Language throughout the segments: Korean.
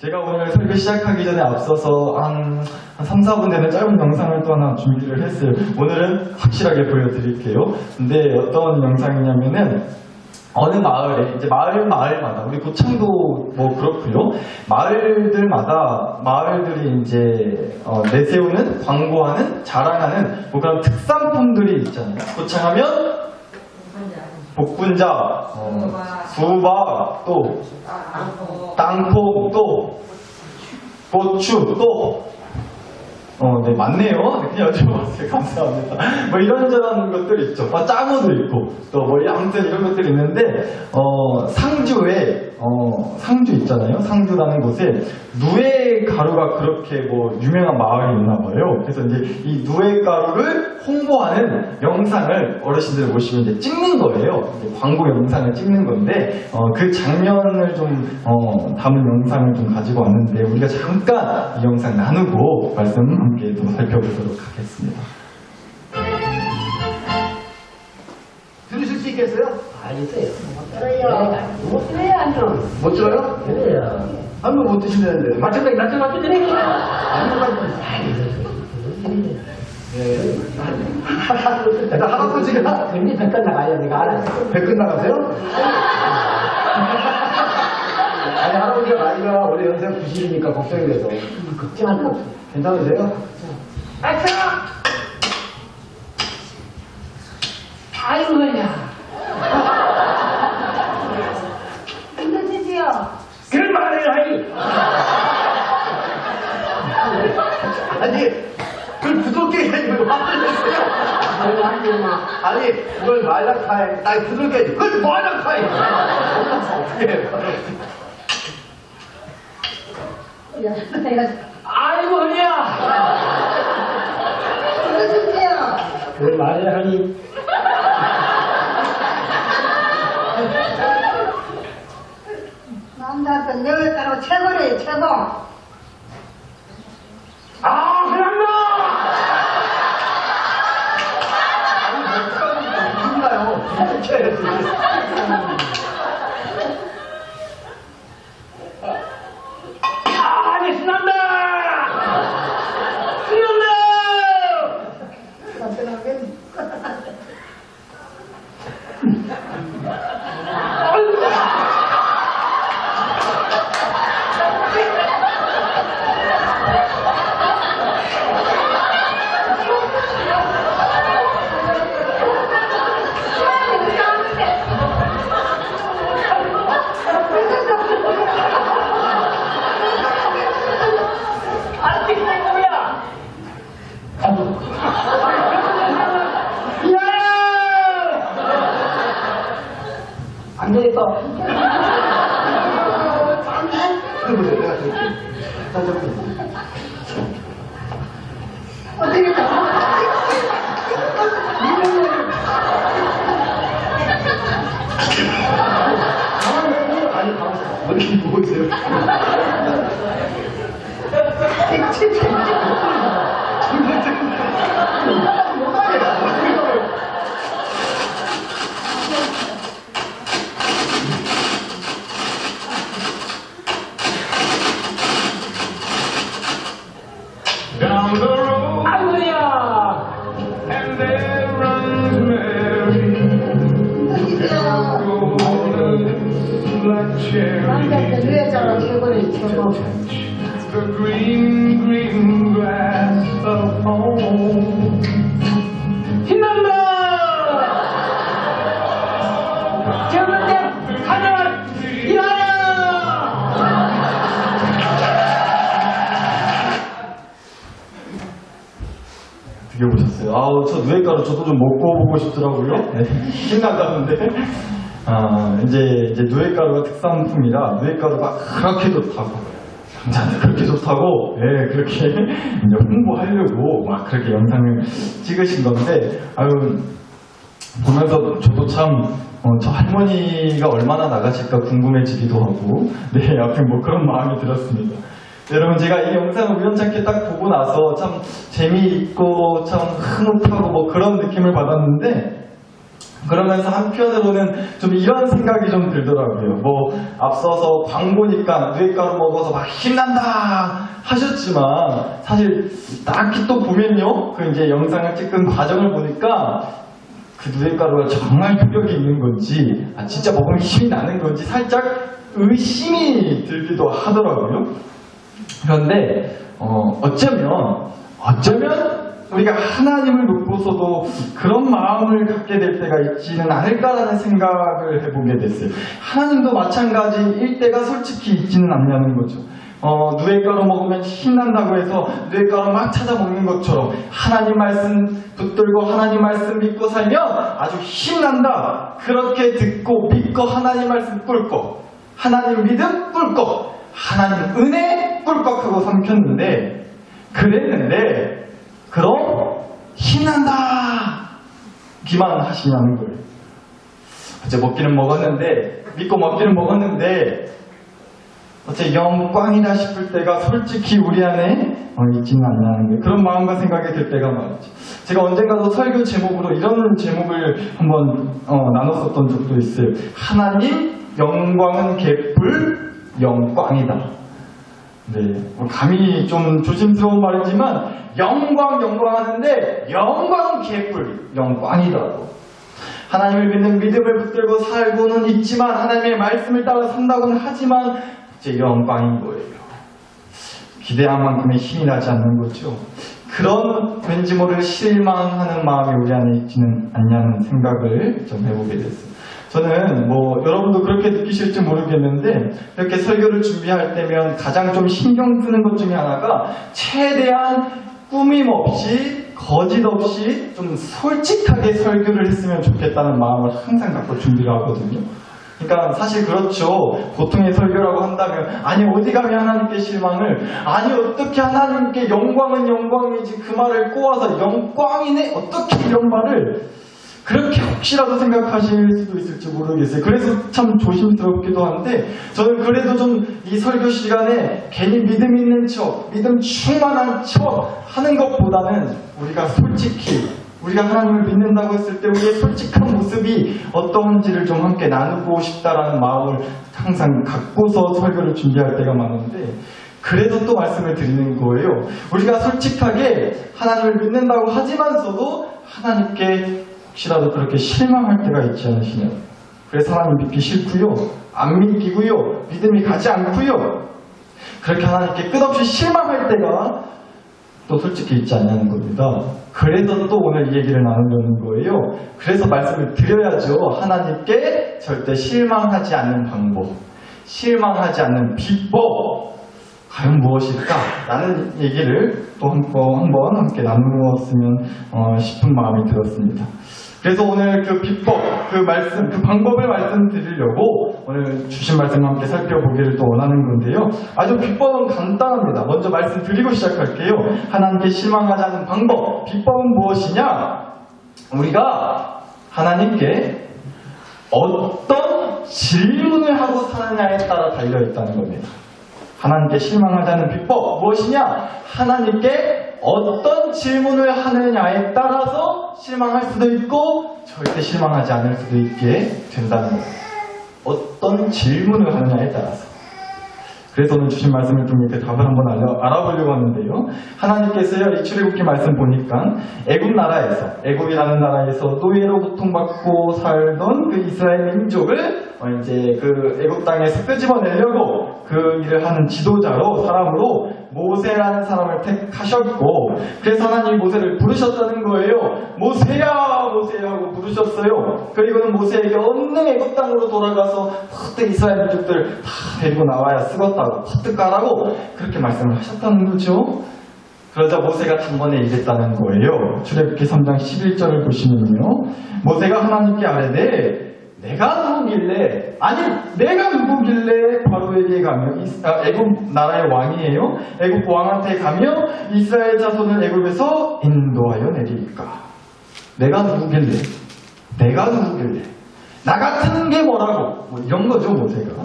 제가 오늘 설교 시작하기 전에 앞서서 한 3, 4분 되는 짧은 영상을 또 하나 준비를 했어요. 오늘은 확실하게 보여드릴게요. 근데 어떤 영상이냐면은 어느 마을에, 이제 마을마다, 우리 고창도 뭐 그렇고요. 마을들이 이제 내세우는, 광고하는, 자랑하는 뭐 그런 특산품들이 있잖아요. 고창하면 복분자, 수박, 또 땅콩, 또 고추, 또 네, 맞네요. 네, 그냥 여쭤봤어요. 감사합니다. 뭐 이런저런 것들이 있죠. 짜고도 있고, 또 뭐 아무튼 이런 것들이 있는데, 상주 있잖아요. 상주라는 곳에 누에 가루가 그렇게 뭐 유명한 마을이 있나 봐요. 그래서 이제 이 누에 가루를 홍보하는 영상을 어르신들 모시고 이제 찍는 거예요. 이제 광고 영상을 찍는 건데, 그 장면을 좀 담은 영상을 좀 가지고 왔는데, 우리가 잠깐 이 영상 나누고 말씀 함께 또 살펴보도록 하겠습니다. 들으실 수 있겠어요? 알겠어요. 들어요. 못 들어요, 안 들어. 못 들어요? 그래요. 한번 못 드시는데. 맞춰 드릴게요. 일단 할아버지가 이미 백건 나가요, 내가 알아요. 100근 나가세요? 아니, 할아버지가 나이가 올해 연세가 90이니까 걱정이 돼서. 걱정할 거 없어. 괜찮으세요? 아이고야. 힘드시지요? 그런 말을 하니. 아니, 그걸 부드럽게 해야지. 왜 화를 내세요? 아니, 그걸 말랑카에, 아니, 부드럽게 해야지. 그걸 말랑카에! 어떻게 해요? 아이고, 허리야. 힘드시지요? 그런 말을 하니. 남자한테 늘 따로 최고래, 최고. 아, 그런가! 누군가요? 이렇게 아, 네, 신난다! 신난다! 안 되겠다. 해보세요. 내가 드릴게요. 자, 어떻게 다 아니, 어디 보세요. Down the road, 아이고야. and there runs Mary, 힘드시지요? golden like 남자한테 cherry. 늘 따로 최고래, 최고. The green, green grass of home. 신난다! 저번에 가져와 일하라! 드셔보셨어요? 아우, 저 누에가루 저도 좀 먹고 보고 싶더라고요. 네, 신난다는데. 이제 누에가루가 특산품이라 누에가루가 그렇게 좋다고. 남자한테 그렇게 좋다고, 예, 그렇게 이제 홍보하려고 막 그렇게 영상을 찍으신 건데, 아유, 보면서 저도 참, 저 할머니가 얼마나 나가실까 궁금해지기도 하고, 네, 아무튼 뭐 그런 마음이 들었습니다. 여러분, 제가 이 영상을 우연찮게 딱 보고 나서 참 재미있고 참 흐뭇하고 뭐 그런 느낌을 받았는데, 그러면서 한편으로는 좀 이런 생각이 좀 들더라고요. 뭐 앞서서 광 보니까 누에가루 먹어서 막 힘난다 하셨지만 사실 딱히 또 보면요, 그 이제 영상을 찍은 과정을 보니까 그 누에가루가 정말 효력이 있는 건지, 진짜 먹으면 힘이 나는 건지 살짝 의심이 들기도 하더라고요. 그런데 어쩌면 우리가 하나님을 놓고서도 그런 마음을 갖게 될 때가 있지는 않을까라는 생각을 해보게 됐어요. 하나님도 마찬가지일 때가 솔직히 있지는 않냐는 거죠. 누에가루 먹으면 힘난다고 해서 누에가루 막 찾아 먹는 것처럼 하나님 말씀 붙들고 하나님 말씀 믿고 살면 아주 힘난다. 그렇게 듣고 믿고 하나님 말씀 꿀꺽, 하나님 믿음 꿀꺽, 하나님 은혜 꿀꺽하고 삼켰는데, 그랬는데 그럼 힘난다 기만 하시냐는 거예요. 어째 먹기는 먹었는데, 믿고 먹기는 먹었는데 어째 영광이다 싶을 때가 솔직히 우리 안에 있지는 않냐는 거예요. 그런 마음과 생각이 들 때가 많죠. 제가 언젠가도 설교 제목으로 이런 제목을 한번 나눴었던 적도 있어요. 하나님 영광은 개뿔 영광이다. 네, 감히 좀 조심스러운 말이지만 영광 하는데 영광 개뿔 영광이더라고. 하나님을 믿는 믿음을 붙들고 살고는 있지만 하나님의 말씀을 따라 산다고는 하지만 이제 영광인 거예요. 기대한 만큼의 힘이 나지 않는 거죠. 그런 왠지 모를 실망하는 마음이 우리 안에 있지는 않냐는 생각을 좀 해보게 됐어요. 저는 뭐 여러분도 그렇게 느끼실지 모르겠는데, 이렇게 설교를 준비할 때면 가장 좀 신경 쓰는 것 중에 하나가 최대한 꾸밈 없이 거짓 없이 좀 솔직하게 설교를 했으면 좋겠다는 마음을 항상 갖고 준비를 하거든요. 그러니까 사실 그렇죠. 보통의 설교라고 한다면 아니 어디 가면 하나님께 실망을, 아니 어떻게 하나님께 영광은 영광이지 그 말을 꼬아서 영광이네 어떻게 이런 말을 그렇게 혹시라도 생각하실 수도 있을지 모르겠어요. 그래서 참 조심스럽기도 한데, 저는 그래도 좀 이 설교 시간에 괜히 믿음 있는 척, 믿음 충만한 척 하는 것보다는 우리가 솔직히, 우리가 하나님을 믿는다고 했을 때 우리의 솔직한 모습이 어떤지를 좀 함께 나누고 싶다라는 마음을 항상 갖고서 설교를 준비할 때가 많은데, 그래도 또 말씀을 드리는 거예요. 우리가 솔직하게 하나님을 믿는다고 하지만서도 하나님께 혹시라도 그렇게 실망할 때가 있지 않으시냐. 그래서 하나님 믿기 싫고요, 안 믿기고요, 믿음이 가지 않고요, 그렇게 하나님께 끝없이 실망할 때가 또 솔직히 있지 않냐는 겁니다. 그래서 또 오늘 이 얘기를 나누려는 거예요. 그래서 말씀을 드려야죠. 하나님께 절대 실망하지 않는 방법, 실망하지 않는 비법 과연 무엇일까? 라는 얘기를 또 한번 함께 나누었으면 싶은 마음이 들었습니다. 그래서 오늘 그 비법, 그 말씀, 그 방법을 말씀드리려고 오늘 주신 말씀을 함께 살펴보기를 또 원하는 건데요. 아주 비법은 간단합니다. 먼저 말씀드리고 시작할게요. 하나님께 실망하지 않는 방법, 비법은 무엇이냐? 우리가 하나님께 어떤 질문을 하고 사느냐에 따라 달려있다는 겁니다. 하나님께 실망하지 않는 비법 무엇이냐? 하나님께 어떤 질문을 하느냐에 따라서 실망할 수도 있고 절대 실망하지 않을 수도 있게 된다는 거예요. 어떤 질문을 하느냐에 따라서. 그래서 오늘 주신 말씀을 좀 이렇게 답을 한번 알아보려고 하는데요. 하나님께서요, 이 출애굽기 말씀 보니까 애굽이라는 나라에서 노예로 고통받고 살던 그 이스라엘 민족을 이제 그 애굽 땅에서 끄집어내려고 그 일을 하는 지도자로, 사람으로 모세라는 사람을 택하셨고, 그래서 하나님이 모세를 부르셨다는 거예요. 모세야, 모세야 하고 부르셨어요. 그리고는 모세에게 얼른 애굽 땅으로 돌아가서 퍼뜩 이스라엘 민족들 다 데리고 나와야 쓰겄다고, 퍼뜩 가라고 그렇게 말씀을 하셨다는 거죠. 그러자 모세가 단번에 이랬다는 거예요. 출애굽기 3장 11절을 보시면요, 모세가 하나님께 아뢰되 내가 누구길래 바로에게 가며, 애굽 나라의 왕이에요. 애굽 왕한테 가며 이스라엘 자손을 애굽에서 인도하여 내리까? 내가 누구길래 나 같은 게 뭐라고, 뭐 이런 거죠 모세가.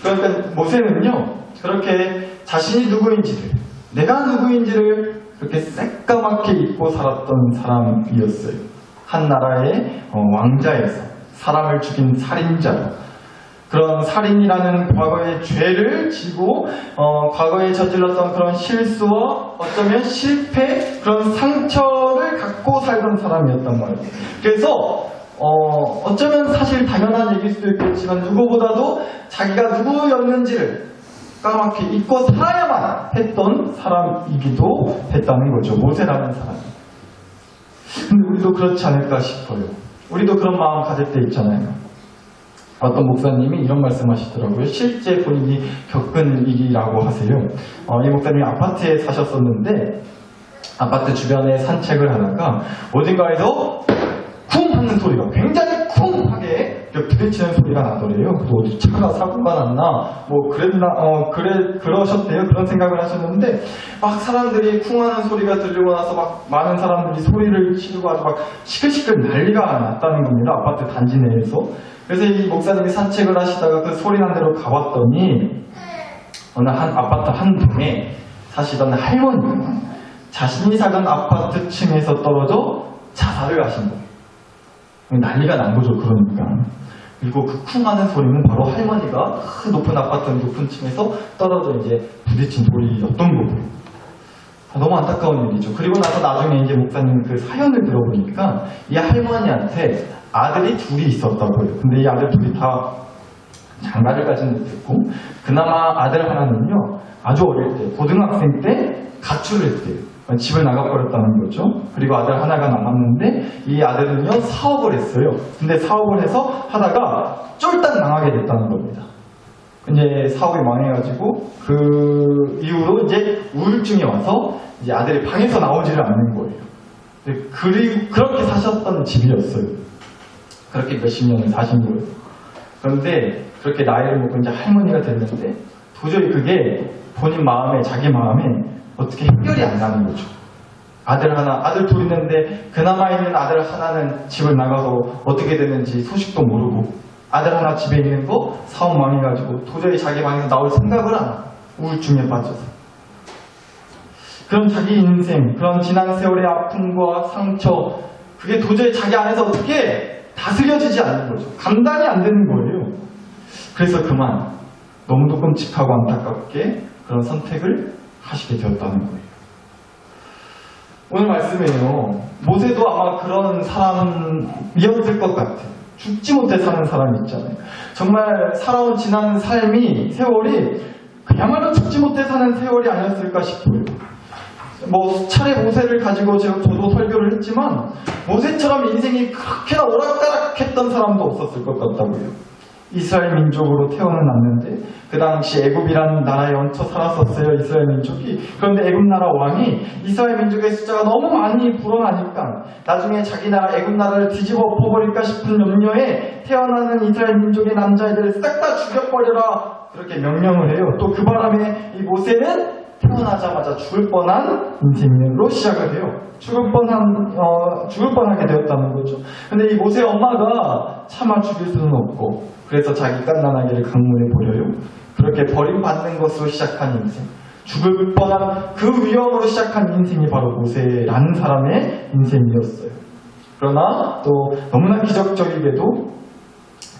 그러니까 모세는요, 그렇게 자신이 누구인지를, 내가 누구인지를 그렇게 새까맣게 잊고 살았던 사람이었어요. 한 나라의 왕자에서 사람을 죽인 살인자로 그런 살인이라는 과거의 죄를 지고 과거에 저질렀던 그런 실수와 어쩌면 실패 그런 상처를 갖고 살던 사람이었단 말이에요. 그래서 어쩌면 사실 당연한 얘기일 수도 있겠지만 누구보다도 자기가 누구였는지를 까맣게 잊고 살아야만 했던 사람이기도 했다는 거죠. 모세라는 사람이. 근데 우리도 그렇지 않을까 싶어요. 우리도 그런 마음 가질 때 있잖아요. 어떤 목사님이 이런 말씀하시더라고요. 실제 본인이 겪은 일이라고 하세요. 이 목사님이 아파트에 사셨었는데 아파트 주변에 산책을 하다가 어딘가에서 쿵 하는 소리가 굉장히 쿵 하게 부딪히는 소리가 나더래요. 그래서 어디 차가 사고가 났나 뭐 그러셨대요. 그런 생각을 하셨는데 막 사람들이 쿵 하는 소리가 들리고 나서 막 많은 사람들이 소리를 지르고 아주 막 시끌시끌 난리가 났다는 겁니다. 아파트 단지 내에서. 그래서 이 목사님이 산책을 하시다가 그 소리 난 데로 가봤더니 어느 한 아파트 한 동에 사시던 할머니가 자신이 살던 아파트 층에서 떨어져 자살을 하신 거예요. 난리가 난 거죠. 그러니까. 그리고 그 쿵 하는 소리는 바로 할머니가 그 높은 아파트 높은 층에서 떨어져 이제 부딪힌 소리였던 거고요. 너무 안타까운 일이죠. 그리고 나서 나중에 이제 목사님 그 사연을 들어보니까 이 할머니한테 아들이 둘이 있었다고요. 근데 이 아들 둘이 다 장가를 가진 못했고 그나마 아들 하나는요 아주 어릴 때 고등학생 때 가출을 했대요. 집을 나가버렸다는 거죠. 그리고 아들 하나가 남았는데 이 아들은요 사업을 했어요. 근데 사업을 해서 하다가 쫄딱 망하게 됐다는 겁니다. 이제 사업이 망해가지고 그 이후로 이제 우울증이 와서 이제 아들이 방에서 나오지를 않는 거예요. 그리고 그렇게 사셨던 집이었어요. 그렇게 몇십 년을 사신 거예요. 그런데 그렇게 나이를 먹고 이제 할머니가 됐는데 도저히 그게 본인 마음에 자기 마음에 어떻게 해결이 안 나는 거죠. 아들 둘 있는데 그나마 있는 아들 하나는 집을 나가서 어떻게 됐는지 소식도 모르고 아들 하나 집에 있는 거 사업 망해가지고 도저히 자기 방에서 나올 생각을 안 하고 우울증에 빠져서 그런 자기 인생, 그런 지난 세월의 아픔과 상처 그게 도저히 자기 안에서 어떻게 다스려지지 않는 거죠. 감당이 안 되는 거예요. 그래서 그만 너무도 끔찍하고 안타깝게 그런 선택을 하시게 되었다는 거예요. 오늘 말씀에요. 모세도 아마 그런 사람이었을 것 같아요. 죽지 못해 사는 사람이 있잖아요. 정말 살아온 지난 삶이 세월이 그야말로 죽지 못해 사는 세월이 아니었을까 싶어요. 뭐 수차례 모세를 가지고 저도 설교를 했지만 모세처럼 인생이 그렇게나 오락가락했던 사람도 없었을 것 같다고요. 이스라엘 민족으로 태어났는데 그 당시 애굽이라는 나라에 얹혀 살았었어요. 이스라엘 민족이. 그런데 애굽 나라 왕이 이스라엘 민족의 숫자가 너무 많이 불어나니까 나중에 자기 나라 애굽 나라를 뒤집어 엎어버릴까 싶은 염려에 태어나는 이스라엘 민족의 남자애들을 싹 다 죽여버려라 그렇게 명령을 해요. 또 그 바람에 이 모세는 태어나자마자 죽을 뻔한 인생으로 시작을 해요. 죽을 뻔하게 되었다는 거죠. 근데 이 모세의 엄마가 차마 죽일 수는 없고 그래서 자기 갓난아기를 강물에 버려요. 그렇게 버림받는 것으로 시작한 인생. 죽을 뻔한 그 위험으로 시작한 인생이 바로 모세라는 사람의 인생이었어요. 그러나 또 너무나 기적적이게도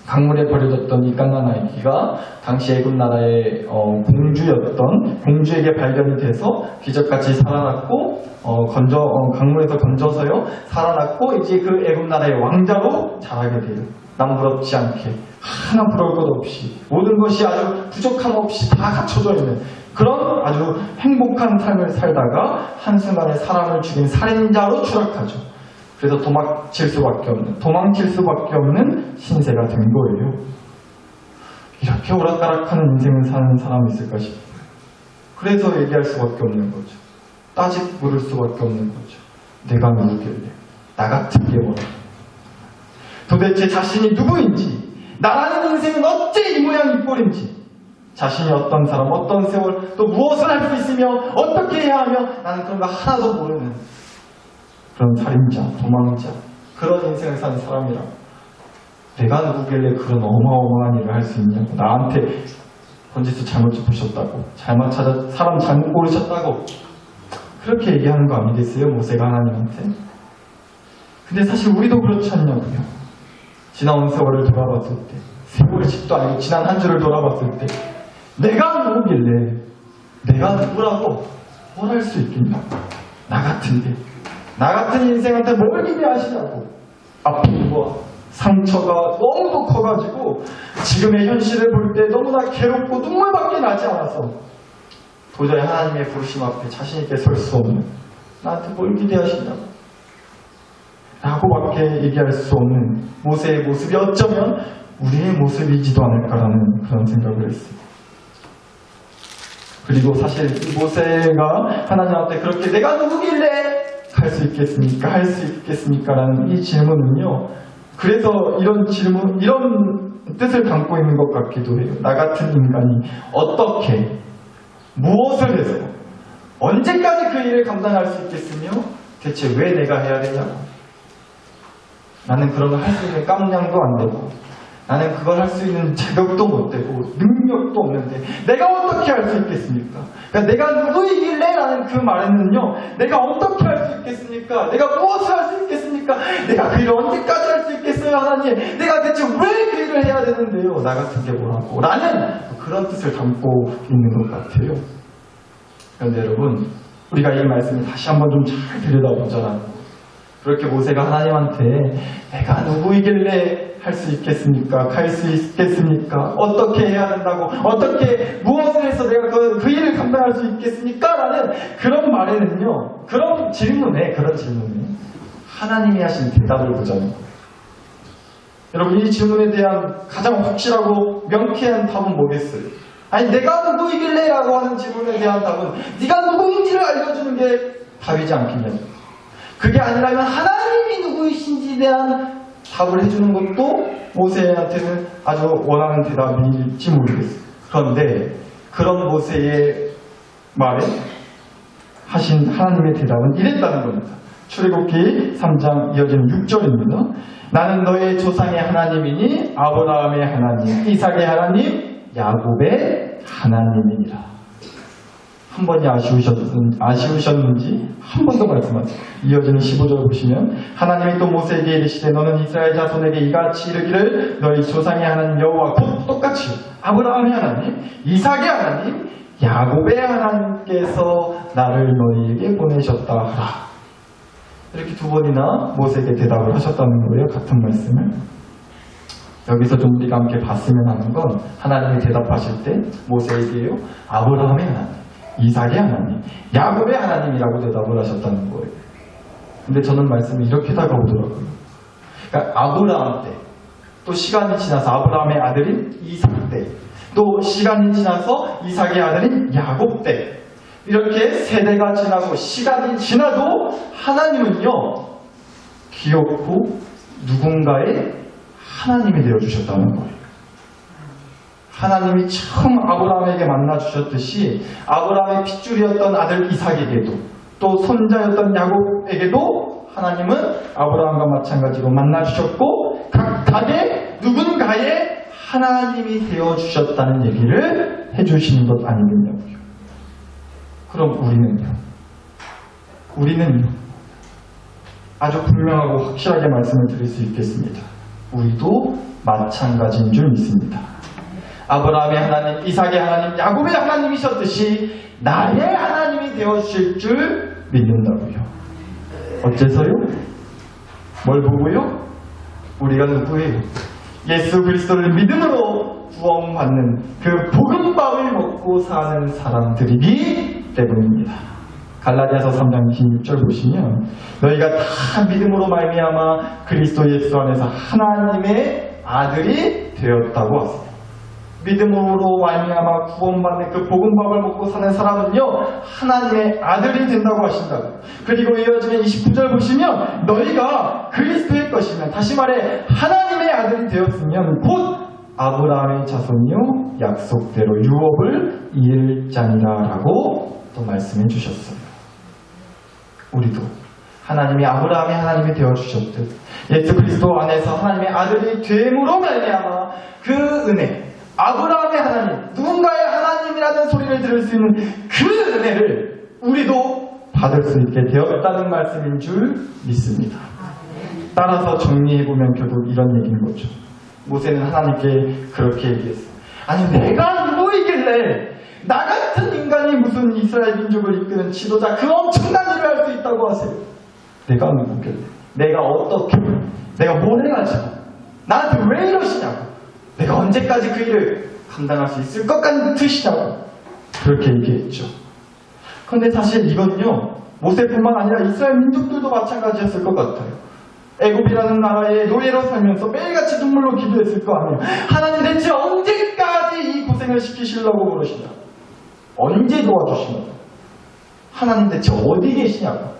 강물에 버려졌던 이 갓난아기가 당시 애굽 나라의 공주에게 발견이 돼서 기적같이 살아났고 강물에서 건져서요 살아났고 이제 그 애굽 나라의 왕자로 자라게 돼요. 남부럽지 않게 하나 부러울 것 없이 모든 것이 아주 부족함 없이 다 갖춰져 있는 그런 아주 행복한 삶을 살다가 한순간에 사람을 죽인 살인자로 추락하죠. 그래서 도망칠 수밖에 없는 신세가 된 거예요. 이렇게 오락가락하는 인생을 사는 사람이 있을까 싶어요. 그래서 얘기할 수밖에 없는 거죠. 따직 물을 수밖에 없는 거죠. 내가 누구길래 나 같은 게 뭐야. 도대체 자신이 누구인지 나라는 인생은 어째 이 모양 이 꼴인지 자신이 어떤 사람 어떤 세월 또 무엇을 할 수 있으며 어떻게 해야 하며 나는 그런 거 하나도 모르는 그런 살인자, 도망자 그런 인생을 사는 사람이라고 내가 누구길래 그런 어마어마한 일을 할 수 있냐고 나한테 번지수 잘못 짚으셨다고 사람 잘못 고르셨다고 그렇게 얘기하는 거 아니겠어요? 모세가 하나님한테 근데 사실 우리도 그렇지 않냐고요. 지나온 세월을 돌아봤을 때, 세월의 10도 아니고 지난 한 주를 돌아봤을 때 내가 누구길래 내가 누구라고 뭘 할 수 있겠냐고. 나 같은 인생한테 뭘 기대하시냐고. 아픔과 상처가 너무도 커가지고 지금의 현실을 볼 때 너무나 괴롭고 눈물밖에 나지 않아서 도저히 하나님의 부르심 앞에 자신있게 설 수 없는, 나한테 뭘 기대하시냐고 라고밖에 얘기할 수 없는 모세의 모습이 어쩌면 우리의 모습이지도 않을까라는 그런 생각을 했어요. 그리고 사실 이 모세가 하나님 앞에 그렇게 내가 누구길래 할 수 있겠습니까? 할 수 있겠습니까? 라는 이 질문은요, 그래서 이런 질문, 이런 뜻을 담고 있는 것 같기도 해요. 나 같은 인간이 어떻게, 무엇을 해서, 언제까지 그 일을 감당할 수 있겠으며, 대체 왜 내가 해야 되냐고. 나는 그런 걸 할 수 있는 깜냥도 안 되고, 나는 그걸 할 수 있는 자격도 못 되고, 능력도 없는데, 내가 어떻게 할 수 있겠습니까? 그러니까 내가 누구이길래? 라는 그 말에는요, 내가 어떻게 할 수 있겠습니까? 내가 무엇을 할 수 있겠습니까? 내가 그 일을 언제까지 할 수 있겠어요, 하나님? 내가 대체 왜 그 일을 해야 되는데요? 나 같은 게 뭐라고? 라는 그런 뜻을 담고 있는 것 같아요. 그런데 여러분, 우리가 이 말씀을 다시 한번 좀 잘 들여다보자라고. 그렇게 모세가 하나님한테 내가 누구이길래 할 수 있겠습니까? 갈 수 있겠습니까? 어떻게 해야 된다고? 어떻게 무엇을 해서 내가 그 일을 감당할 수 있겠습니까? 라는 그런 말에는요, 그런 질문에 하나님이 하신 대답을 보자는 거예요. 여러분, 이 질문에 대한 가장 확실하고 명쾌한 답은 뭐겠어요? 아니, 내가 누구이길래? 라고 하는 질문에 대한 답은 네가 누구인지를 알려주는 게 답이지 않겠냐고. 그게 아니라면 하나님이 누구이신지에 대한 답을 해주는 것도 모세한테는 아주 원하는 대답일지 모르겠어요. 그런데 그런 모세의 말에 하신 하나님의 대답은 이랬다는 겁니다. 출애굽기 3장 이어지는 6절입니다. 나는 너의 조상의 하나님이니 아브라함의 하나님, 이삭의 하나님, 야곱의 하나님이니라. 한 번이 아쉬우셨는지 한 번 더 말씀하세요. 이어지는 15절 보시면 하나님이 또 모세에게 이르시되 너는 이스라엘 자손에게 이같이 이르기를 너희 조상의 하나님 여호와 곧 똑같이 아브라함의 하나님, 이삭의 하나님, 야곱의 하나님께서 나를 너희에게 보내셨다 하라. 이렇게 두 번이나 모세에게 대답을 하셨다는 거예요. 같은 말씀을. 여기서 좀 우리가 함께 봤으면 하는 건 하나님이 대답하실 때 모세에게요, 아브라함의 하나님, 이삭의 하나님, 야곱의 하나님이라고 대답을 하셨다는 거예요. 근데 저는 말씀이 이렇게 다가오더라고요. 그러니까 아브라함 때, 또 시간이 지나서 아브라함의 아들인 이삭 때, 또 시간이 지나서 이삭의 아들인 야곱 때, 이렇게 세대가 지나고 시간이 지나도 하나님은요, 귀엽고 누군가의 하나님이 되어주셨다는 거예요. 하나님이 처음 아브라함에게 만나주셨듯이 아브라함의 핏줄이었던 아들 이삭에게도 또 손자였던 야곱에게도 하나님은 아브라함과 마찬가지로 만나주셨고 각각의 누군가의 하나님이 되어주셨다는 얘기를 해주시는 것 아니겠냐고요. 그럼 우리는요 아주 분명하고 확실하게 말씀을 드릴 수 있겠습니다. 우리도 마찬가지인 줄 믿습니다. 아브라함의 하나님, 이삭의 하나님, 야곱의 하나님이셨듯이 나의 하나님이 되어주실 줄 믿는다고요. 어째서요? 뭘 보고요? 우리가 누구예요? 예수 그리스도를 믿음으로 구원받는 그 복음밥을 먹고 사는 사람들이기 때문입니다. 갈라디아서 3장 26절 보시면 너희가 다 믿음으로 말미암아 그리스도 예수 안에서 하나님의 아들이 되었다고 하세요. 믿음으로 말미암아 구원받는 그 복음밥을 먹고 사는 사람은요 하나님의 아들이 된다고 하신다고. 그리고 이어지는 29절 보시면 너희가 그리스도의 것이면, 다시 말해 하나님의 아들이 되었으면 곧 아브라함의 자손이요 약속대로 유업을 이을 자니라 라고 또 말씀해 주셨어요. 우리도 하나님이 아브라함의 하나님이 되어주셨듯 예수 그리스도 안에서 하나님의 아들이 됨으로 말미암아 그 은혜, 아브라함의 하나님, 누군가의 하나님이라는 소리를 들을 수 있는 그 은혜를 우리도 받을 수 있게 되었다는 말씀인 줄 믿습니다. 따라서 정리해보면 결국 이런 얘기인 거죠. 모세는 하나님께 그렇게 얘기했어. 아니 내가 누구이길래 나 같은 인간이 무슨 이스라엘 민족을 이끄는 지도자 그 엄청난 일을 할 수 있다고 하세요. 내가 누구길래, 내가 어떻게, 내가 뭘 해가지고 나한테 왜 이러시냐고, 내가 언제까지 그 일을 감당할 수 있을 것 같으시냐고 그렇게 얘기했죠. 그런데 사실 이건요, 모세뿐만 아니라 이스라엘 민족들도 마찬가지였을 것 같아요. 애굽이라는 나라에 노예로 살면서 매일같이 눈물로 기도했을 거 아니에요. 하나님 대체 언제까지 이 고생을 시키시려고 그러시냐, 언제 도와주시냐고, 하나님 대체 어디 계시냐고,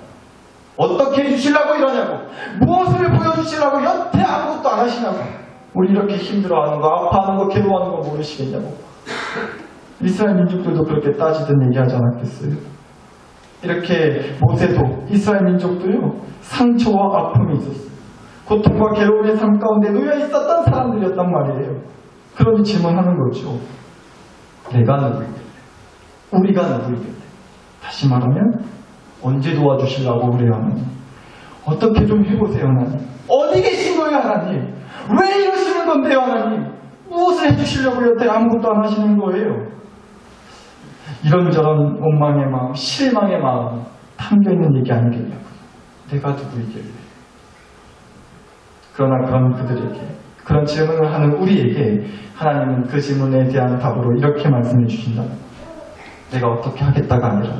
어떻게 해주시려고 이러냐고, 무엇을 보여주시려고 여태 아무것도 안 하시냐고, 우리 이렇게 힘들어하는 거, 아파하는 거, 괴로워하는 거 모르시겠냐고. 이스라엘 민족들도 그렇게 따지던 얘기하지 않았겠어요? 이렇게 모세도, 이스라엘 민족도요, 상처와 아픔이 있었어요. 고통과 괴로움의 삶 가운데 놓여 있었던 사람들이었단 말이에요. 그러니 질문하는 거죠. 내가 누구이길래, 우리가 누구이길래, 다시 말하면 언제 도와주시려고 그래요 하나님? 어떻게 좀 해보세요 하나님? 어디 계신 거예요 하나님? 왜 이러시는 건데요 하나님? 무엇을 해주시려고 여태 아무것도 안 하시는 거예요? 이런저런 원망의 마음, 실망의 마음 담겨있는 얘기 아니겠냐고요. 내가 누구이길래. 그러나 그런 그들에게, 그런 질문을 하는 우리에게 하나님은 그 질문에 대한 답으로 이렇게 말씀해 주신다. 내가 어떻게 하겠다가 아니라,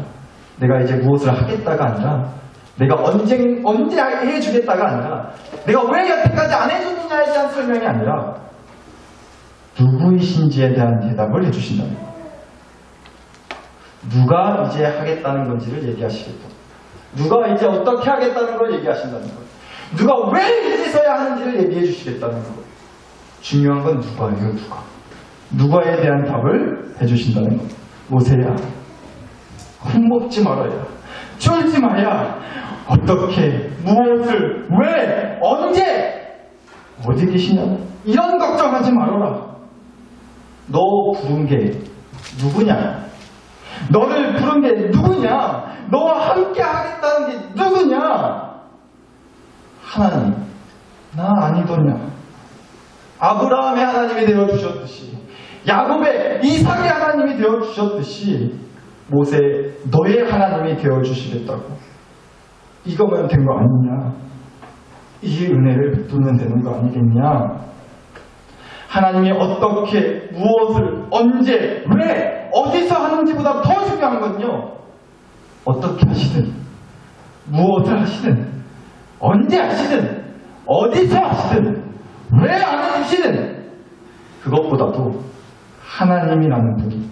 내가 이제 무엇을 하겠다가 아니라, 내가 언제 해주겠다가 아니라, 내가 왜 여태까지 안 해줬느냐에 대한 설명이 아니라 누구이신지에 대한 대답을 해주신다는 거예요. 누가 이제 하겠다는 건지를 얘기하시겠다. 누가 이제 어떻게 하겠다는 걸 얘기하신다는 거예요. 누가 왜 이제서야 하는지를 얘기해 주시겠다는 거예요. 중요한 건 누가예요, 누가. 누가에 대한 답을 해주신다는 거예요. 모세야, 겁먹지 말아야, 쫄지 마야, 어떻게, 무엇을, 왜, 언제, 어디 계시냐고, 이런 걱정하지 말아라. 너 부른 게 누구냐? 너를 부른 게 누구냐? 너와 함께 하겠다는 게 누구냐? 하나님, 나 아니더냐? 아브라함의 하나님이 되어주셨듯이, 야곱의, 이삭의 하나님이 되어주셨듯이, 모세, 너의 하나님이 되어주시겠다고. 이거면 된 거 아니냐? 이 은혜를 베풀면 되는 거 아니겠냐? 하나님이 어떻게, 무엇을, 언제, 왜, 어디서 하는지보다 더 중요한 건요, 어떻게 하시든, 무엇을 하시든, 언제 하시든, 어디서 하시든, 왜 안 해주시든, 그것보다도 하나님이라는 분이,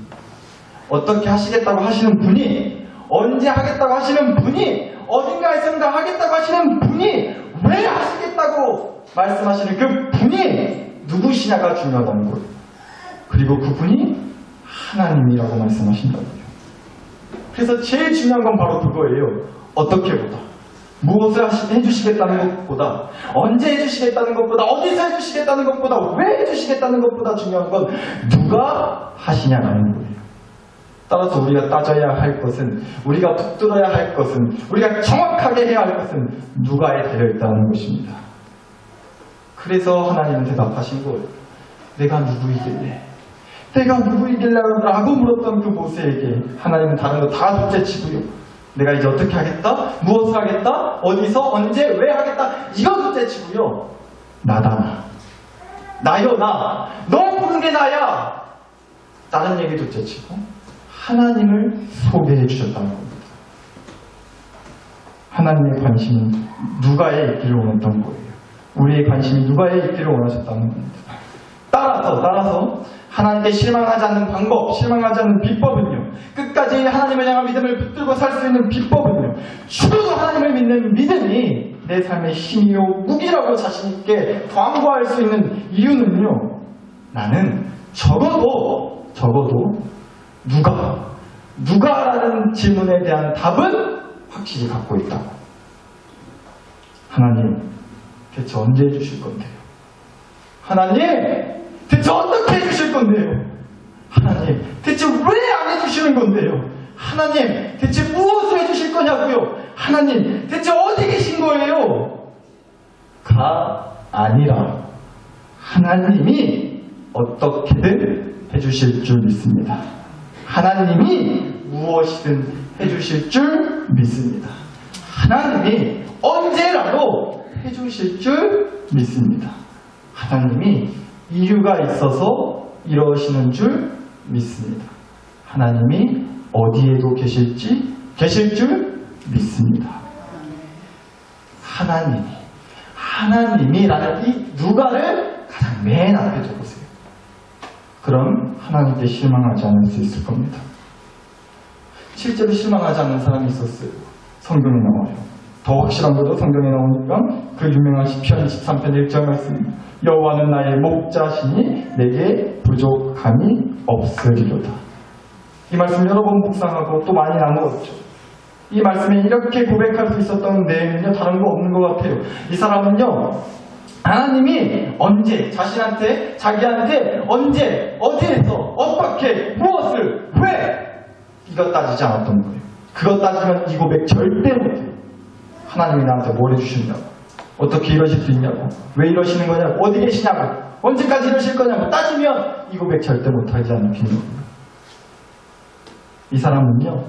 어떻게 하시겠다고 하시는 분이, 언제 하겠다고 하시는 분이, 어딘가에선가 하겠다고 하시는 분이, 왜 하시겠다고 말씀하시는 그 분이 누구시냐가 중요하다는 거예요. 그리고 그분이 하나님이라고 말씀하신다고요. 그래서 제일 중요한 건 바로 그거예요. 어떻게보다, 무엇을 해주시겠다는 것보다, 언제 해주시겠다는 것보다, 어디서 해주시겠다는 것보다, 왜 해주시겠다는 것보다 중요한 건 누가 하시냐라는 거예요. 따라서 우리가 따져야 할 것은, 우리가 붙들어야 할 것은, 우리가 정확하게 해야 할 것은 누가에 달려있다는 것입니다. 그래서 하나님은 대답하신 거예요. 내가 누구이길래, 내가 누구이길래 라고 물었던 그 모세에게 하나님은 다른 거 다 둘째치고요. 내가 이제 어떻게 하겠다? 무엇을 하겠다? 어디서? 언제? 왜 하겠다? 이거 둘째치고요. 나다, 나요, 나. 너 부른 게 나야. 다른 얘기 둘째치고 하나님을 소개해 주셨다는 겁니다. 하나님의 관심은 누가에 있기를 원했던 거예요. 우리의 관심이 누가에 있기를 원하셨다는 겁니다. 따라서 하나님께 실망하지 않는 방법, 실망하지 않는 비법은요, 끝까지 하나님을 향한 믿음을 붙들고 살 수 있는 비법은요, 주로 하나님을 믿는 믿음이 내 삶의 힘이요 무기라고 자신있게 광고할 수 있는 이유는요, 나는 적어도 누가라는 질문에 대한 답은 확실히 갖고 있다고. 하나님, 대체 언제 해주실 건데요? 하나님, 대체 어떻게 해주실 건데요? 하나님, 대체 왜 안 해주시는 건데요? 하나님, 대체 무엇을 해주실 거냐고요? 하나님, 대체 어디 계신 거예요? 아니라 하나님이 어떻게든 해주실 줄 믿습니다. 하나님이 무엇이든 해주실 줄 믿습니다. 하나님이 언제라도 해주실 줄 믿습니다. 하나님이 이유가 있어서 이러시는 줄 믿습니다. 하나님이 어디에도 계실 줄 믿습니다. 하나님이라는 이 누가를 가장 맨 앞에 두보세요. 그럼 하나님께 실망하지 않을 수 있을 겁니다. 실제로 실망하지 않는 사람이 있었어요. 성경에 나와요. 더 확실한 것도 성경에 나오니까 그 유명한 시편 23편 1절 말씀, 여호와는 나의 목자시니 내게 부족함이 없으리로다. 이 말씀 여러 번 묵상하고 또 많이 나누었죠. 이 말씀에 이렇게 고백할 수 있었던 내용은요, 다른 거 없는 것 같아요. 이 사람은요, 하나님이 언제, 자기한테 언제, 어디에서, 어떻게, 무엇을, 왜, 이것 따지지 않았던 거예요. 그것 따지면 이 고백 절대 못해요. 하나님이 나한테 뭘 해주시냐고, 어떻게 이러실 수 있냐고, 왜 이러시는 거냐고, 어디 계시냐고, 언제까지 이러실 거냐고 따지면 이 고백 절대 못하지 않는 거예요. 이 사람은요,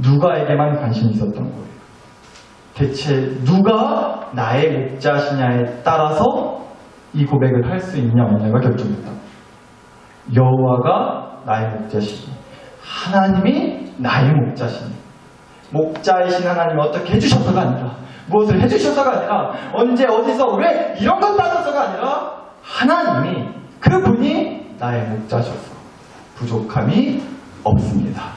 누가에게만 관심이 있었던 거예요. 대체 누가 나의 목자시냐에 따라서 이 고백을 할 수 있냐 없냐가 결정됐다. 여호와가 나의 목자시니, 하나님이 나의 목자시니, 목자이신 하나님이 어떻게 해주셔서가 아니라, 무엇을 해주셔서가 아니라, 언제 어디서 왜 이런 것 따져서가 아니라, 하나님이, 그분이 나의 목자셔서 부족함이 없습니다.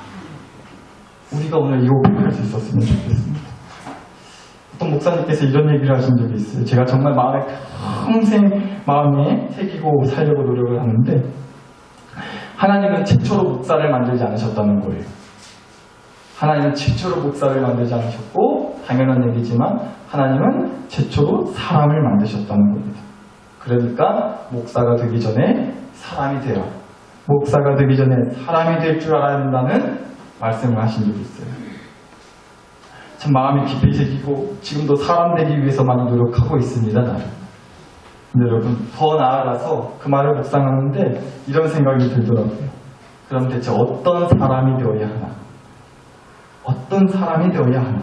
우리가 오늘 이 고백을 할 수 있었으면 좋겠습니다. 어떤 목사님께서 이런 얘기를 하신 적이 있어요. 제가 정말 평생 마음에 새기고 살려고 노력을 하는데, 하나님은 최초로 목사를 만들지 않으셨다는 거예요. 하나님은 최초로 목사를 만들지 않으셨고, 당연한 얘기지만 하나님은 최초로 사람을 만드셨다는 겁니다. 그러니까 목사가 되기 전에 사람이 되라, 목사가 되기 전에 사람이 될 줄 알아야 한다는 말씀을 하신 적이 있어요. 참 마음이 깊이 새기고 지금도 사람 되기 위해서 많이 노력하고 있습니다, 나를. 근데 여러분, 더 나아가서 그 말을 묵상하는데 이런 생각이 들더라고요. 그럼 대체 어떤 사람이 되어야 하나? 어떤 사람이 되어야 하나?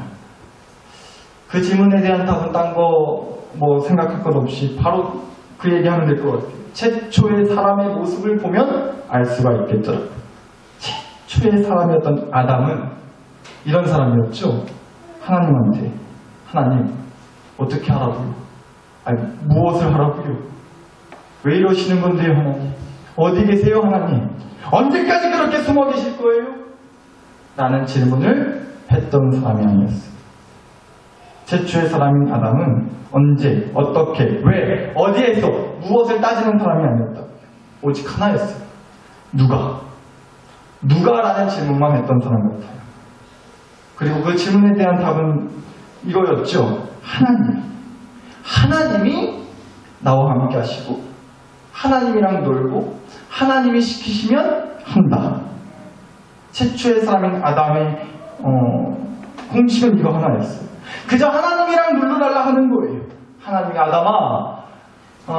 그 질문에 대한 답은 딴 거 뭐 생각할 것 없이 바로 그 얘기하면 될 것 같아요. 최초의 사람의 모습을 보면 알 수가 있겠더라고요. 최초의 사람이었던 아담은 이런 사람이었죠. 하나님한테, 하나님 어떻게 하라고요? 아니, 무엇을 하라고요? 왜 이러시는 건데요, 하나님? 어디 계세요, 하나님? 언제까지 그렇게 숨어 계실 거예요? 라는 질문을 했던 사람이 아니었어요. 최초의 사람인 아담은 언제, 어떻게, 왜, 어디에서, 무엇을 따지는 사람이 아니었다. 오직 하나였어요. 누가라는 질문만 했던 사람 같아요. 그리고 그 질문에 대한 답은 이거였죠. 하나님이 나와 함께 하시고, 하나님이랑 놀고, 하나님이 시키시면 한다. 최초의 사람인 아담의 공식은 이거 하나였어요. 그저 하나님이랑 놀러달라 하는 거예요. 하나님이 아담아,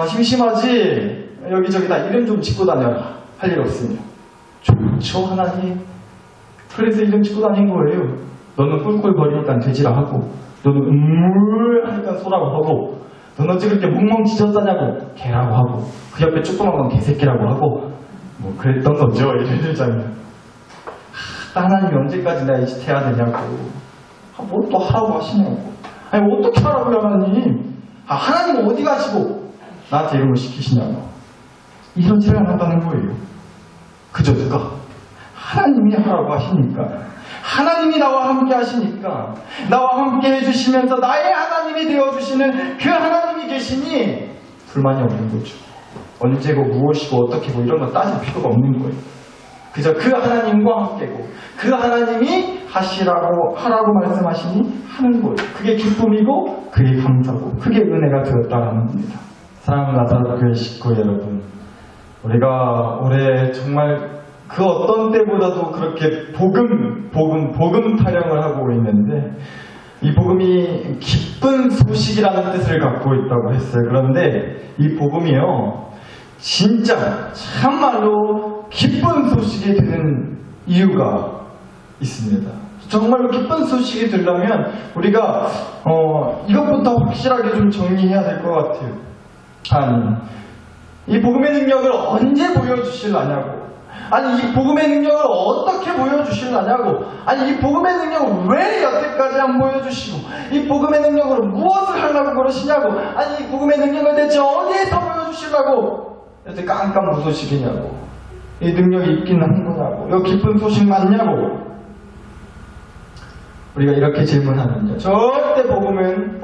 심심하지? 여기저기다 이름 좀 짓고 다녀라. 할 일 없으면. 좋죠, 하나님. 그래서 이름 짓고 다닌 거예요. 너는 꿀꿀거리니까 돼지라 하고, 너는 하니까 소라고 하고, 너는 어찌 그렇게 멍멍 짖었다냐고 개라고 하고, 그 옆에 조그만 건 개새끼라고 하고, 뭐 그랬던 거죠. 이런 장면. 하나님이 언제까지 나 이 짓 해야 되냐고. 뭘 또 하라고 하시냐고. 아니, 어떻게 하라고요, 하나님? 하나님 어디 가시고 나한테 이런 걸 시키시냐고. 이러지를 않았다는 거예요. 그저 누가? 하나님이 하라고 하시니까, 하나님이 나와 함께 하시니까, 나와 함께 해주시면서 나의 하나님이 되어주시는 그 하나님이 계시니 불만이 없는 거죠. 언제고 무엇이고 어떻게고 이런 거 따질 필요가 없는 거예요. 그저 그 하나님과 함께고, 그 하나님이 하라고 말씀하시니 하는 거예요. 그게 기쁨이고, 그게 감사고, 그게 은혜가 되었다라는 겁니다. 사랑하는 나사로 교회 식구 여러분, 우리가 올해 정말 그 어떤 때보다도 그렇게 복음 타령을 하고 있는데, 이 복음이 기쁜 소식이라는 뜻을 갖고 있다고 했어요. 그런데 이 복음이요, 진짜 참말로 기쁜 소식이 되는 이유가 있습니다. 정말로 기쁜 소식이 되려면 우리가 이것부터 확실하게 좀 정리해야 될 것 같아요. 아니, 이 복음의 능력을 언제 보여주실라냐고, 아니 이 복음의 능력을 어떻게 보여주실라냐고, 아니 이 복음의 능력을 왜 여태까지 안 보여주시고, 이 복음의 능력으로 무엇을 하려고 그러시냐고, 아니 이 복음의 능력을 대체 어디에서 보여주시려고 여태 깜깜무소식이냐고, 이 능력이 있긴 한 거냐고, 이 기쁜 소식 맞냐고. 우리가 이렇게 질문하면요, 절대 복음은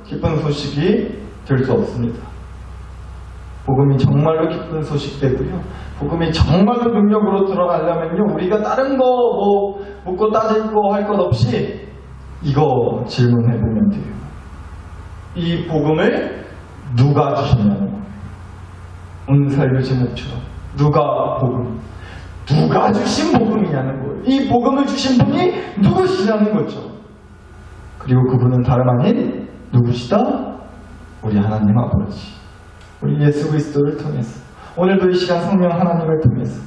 기쁜 소식이 될 수 없습니다. 복음이 정말로 기쁜 소식 되고요, 복음이 정말로 능력으로 드러나려면요, 우리가 다른 거 뭐 묻고 따질 거 할 것 없이 이거 질문해 보면 돼요. 이 복음을 누가 주시냐는 거예요. 은살류 제목처럼 누가 주신 복음이냐는 거예요. 이 복음을 주신 분이 누구시냐는 거죠. 그리고 그분은 다름 아닌 누구시다? 우리 하나님 아버지, 우리 예수 그리스도를 통해서, 오늘도 이 시간 성령 하나님을 통해서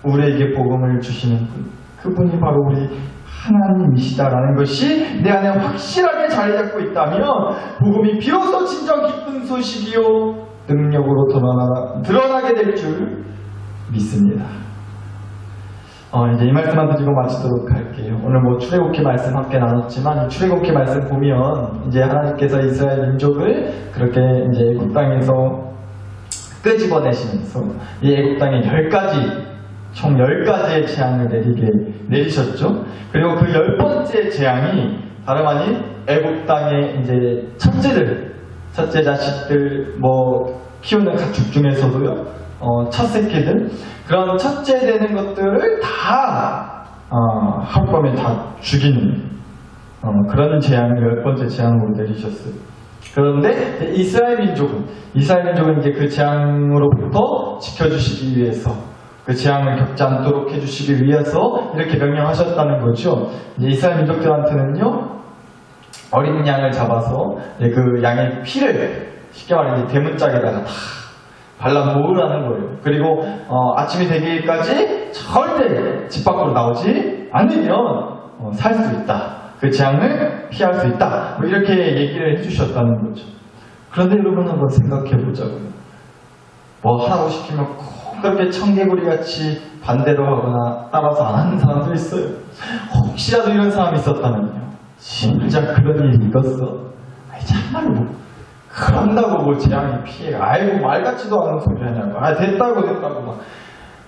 우리에게 복음을 주시는 분, 그분이 바로 우리 하나님이시다라는 것이 내 안에 확실하게 자리 잡고 있다면 복음이 비로소 진정 기쁜 소식이요 능력으로 드러나게 될 줄 믿습니다. 이제 이 말씀만 드리고 마치도록 할게요. 오늘 뭐 출애굽기 말씀 함께 나눴지만, 이 출애굽기 말씀 보면 이제 하나님께서 이스라엘 민족을 그렇게 이제 애굽 땅에서 끄집어내시면서 이 애굽 땅에 총 10가지의 재앙을 내리셨죠. 그리고 그 10번째 재앙이 다름 아닌 애굽 땅의 이제 첫째 자식들, 뭐 키우는 가축 중에서도요, 첫 새끼들, 그런 첫째 되는 것들을 다 하룻밤에 다 죽이는 그런 재앙을 10번째 재앙으로 내리셨어요. 그런데 이스라엘 민족은 이제 그 재앙으로부터 지켜주시기 위해서, 그 재앙을 겪지 않도록 해주시기 위해서 이렇게 명령하셨다는 거죠. 이제 이스라엘 민족들한테는요, 어린 양을 잡아서 그 양의 피를 쉽게 말해 대문짝에다가 다 발라 놓으라는 거예요. 그리고 아침이 되기까지 절대 집 밖으로 나오지 않으면 살 수 있다, 그 재앙을 피할 수 있다, 뭐 이렇게 얘기를 해주셨다는 거죠. 그런데 여러분 한번 생각해 보자고요. 뭐 하라고 시키면 꼭 그렇게 청개구리 같이 반대로 하거나 따라서 안 하는 사람도 있어요. 혹시라도 이런 사람이 있었다면요, 진짜 그런 일이 있었어, 참말로 뭐 그런다고 뭐 재앙이 피해, 아이고 말 같지도 않은 소리 하냐고, 됐다고 막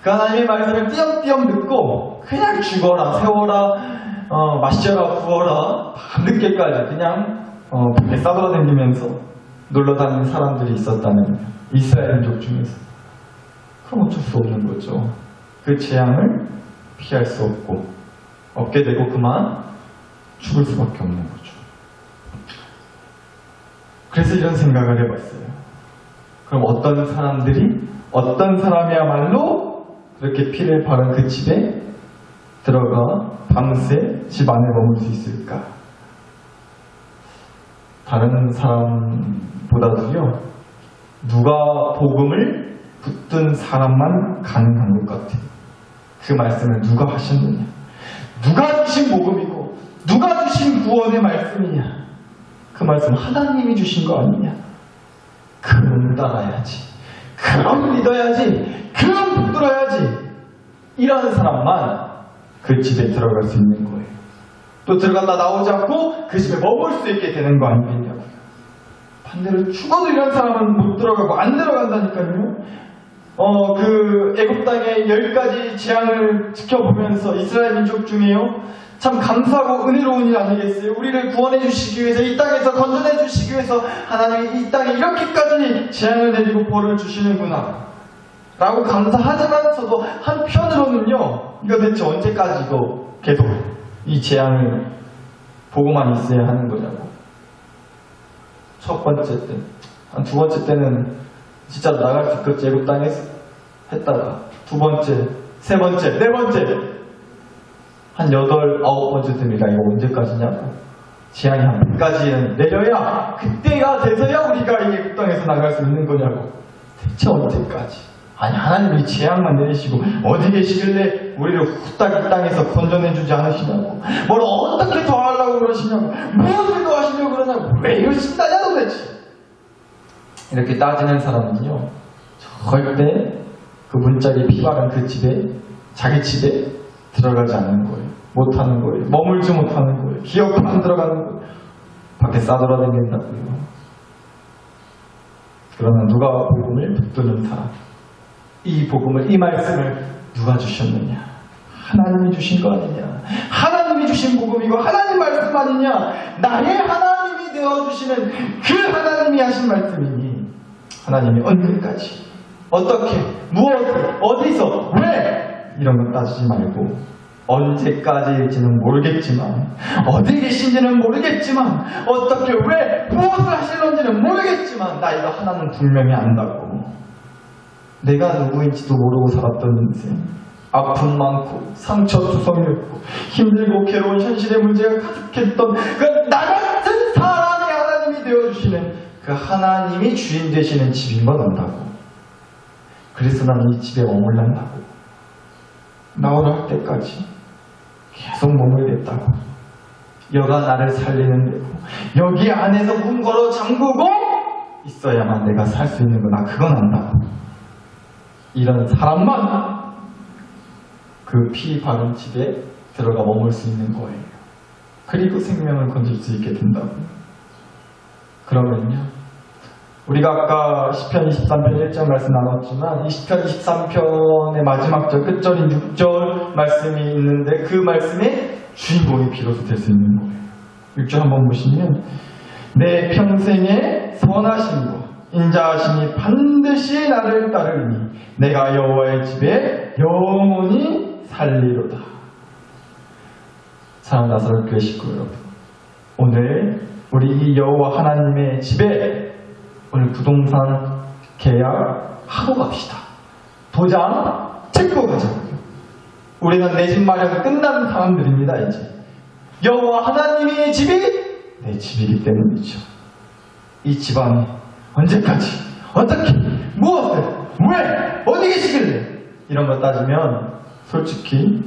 그 하나님의 말씀을 띄엄띄엄 듣고 그냥 죽어라, 세워라, 마셔라, 부어라, 밤늦게까지 그냥 밖에 싸돌아다니면서 놀러다니는 사람들이 있었다면 이스라엘 민족 중에서, 그럼 어쩔 수 없는 거죠. 그 재앙을 피할 수 없게 되고 그만 죽을 수밖에 없는 거죠. 그래서 이런 생각을 해봤어요. 그럼 어떤 사람이야말로 그렇게 피를 바른 그 집에 들어가 밤새 집 안에 머물 수 있을까? 다른 사람보다도요, 누가 복음을 붙든 사람만 가능한 것 같아요. 그 말씀을 누가 하셨느냐, 누가 주신 복음이고 누가 주신 구원의 말씀이냐, 그 말씀 하나님이 주신 거 아니냐, 그럼 따라야지, 그럼 믿어야지, 그럼 붙들어야지, 이런 사람만 그 집에 들어갈 수 있는 거예요. 또 들어갔다 나오지 않고 그 집에 머물 수 있게 되는 거 아니겠냐고요. 반대로 죽어도 이런 사람은 못 들어가고 안 들어간다니까요. 그 애굽 땅의 10가지 재앙을 지켜보면서 이스라엘 민족 중에요, 참 감사하고 은혜로운 일 아니겠어요? 우리를 구원해 주시기 위해서, 이 땅에서 건져내 주시기 위해서 하나님이 이 땅에 이렇게까지 재앙을 내리고 벌을 주시는구나 라고 감사하지만서도 한편으로는요, 이거 대체 언제까지 이거 계속 이 재앙을 보고만 있어야 하는 거냐고. 첫 번째 때, 한 두 번째 때는 진짜 나갈 수 있겠지, 애굽 땅에서 했다가 두 번째, 세 번째, 네 번째, 한 8, 9번째 됩니다. 이거 언제까지냐고. 재앙이 한 100가지 내려야 그때가 돼서야 우리가 이 애굽 땅에서 나갈 수 있는 거냐고. 대체 언제까지? 아니 하나님이 재앙만 내리시고 어디 계시길래 우리를 후딱 이 땅에서 건져내주지 않으시냐고. 뭘 어떻게 더 하려고 그러시냐고. 무엇을 더 하시려고 그러냐고. 왜 이러신다냐 도대체. 이렇게 따지는 사람은요 절대 그 문짝이 피 바른 그 집에 자기 집에 들어가지 않는 거예요. 못하는 거예요. 머물지 못하는 거예요. 기어코 안 들어가는 거예요. 밖에 싸돌아다닌다고요. 그러나 누가 복음을 붙드는 사람, 이 복음을, 이 말씀을 누가 주셨느냐? 하나님이 주신 거 아니냐? 하나님이 주신 복음이고 하나님 말씀 아니냐? 나의 하나님이 되어주시는 그 하나님이 하신 말씀이니 하나님이 언제까지 어떻게 무엇을 어디서 왜 이런 거 따지지 말고 언제까지일지는 모르겠지만 어디 계신지는 모르겠지만 어떻게 왜 무엇을 하실런지는 모르겠지만 나 이거 하나는 분명히 안다고. 내가 누구인지도 모르고 살았던 인생, 아픔 많고 상처 투성이었고 힘들고 괴로운 현실의 문제가 가득했던 그 나 같은 사람이 하나님이 되어주시는 그 하나님이 주인 되시는 집인 건 안다고. 그래서 나는 이 집에 머물란다고. 나오라 할 때까지 계속 머물겠다고. 여가 나를 살리는 데고 여기 안에서 문 걸어 잠그고 있어야만 내가 살 수 있는 거나 그건 안다고. 이런 사람만 그 피 바른 집에 들어가 머물 수 있는 거예요. 그리고 생명을 건질 수 있게 된다고. 그러면요 우리가 아까 시편 23편 1절 말씀 나눴지만 이 시편 23편의 마지막 절 끝절인 6절 말씀이 있는데 그 말씀의 주인공이 비로소 될 수 있는 거예요. 6절 한번 보시면 내 평생의 선하심과 인자하심이 반드시 나를 따르니 내가 여호와의 집에 영원히 살리로다. 사랑하는 나사렛 교회 식구 여러분, 오늘 우리 이 여호와 하나님의 집에 오늘 부동산 계약하고 갑시다. 도장 찍고 가자고요. 우리는 내 집 마련 끝난 사람들입니다. 이제 여호와 하나님의 집이 내 집이기 때문이죠. 이 집 안에 언제까지 어떻게 무엇을 왜 어디 계시길래 이런 거 따지면 솔직히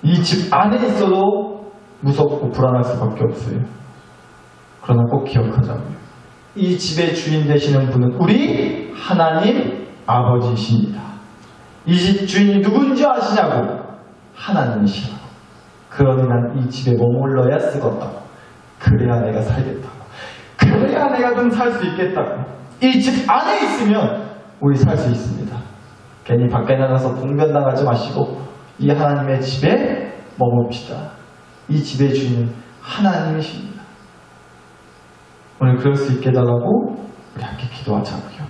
이 집 안에 있어도 무섭고 불안할 수밖에 없어요. 그러나 꼭 기억하자고요. 이 집의 주인 되시는 분은 우리 하나님 아버지이십니다. 이 집 주인이 누군지 아시냐고? 하나님이시라고. 그러니 난 이 집에 머물러야 쓰겄다고. 그래야 내가 살겠다고. 그래야 내가 좀 살 수 있겠다고. 이 집 안에 있으면 우리 살 수 있습니다. 괜히 밖에 나가서 봉변당하지 마시고 이 하나님의 집에 머뭅시다. 이 집의 주인은 하나님이십니다. 오늘 그럴 수 있게 해달라고 우리 함께 기도하자고요.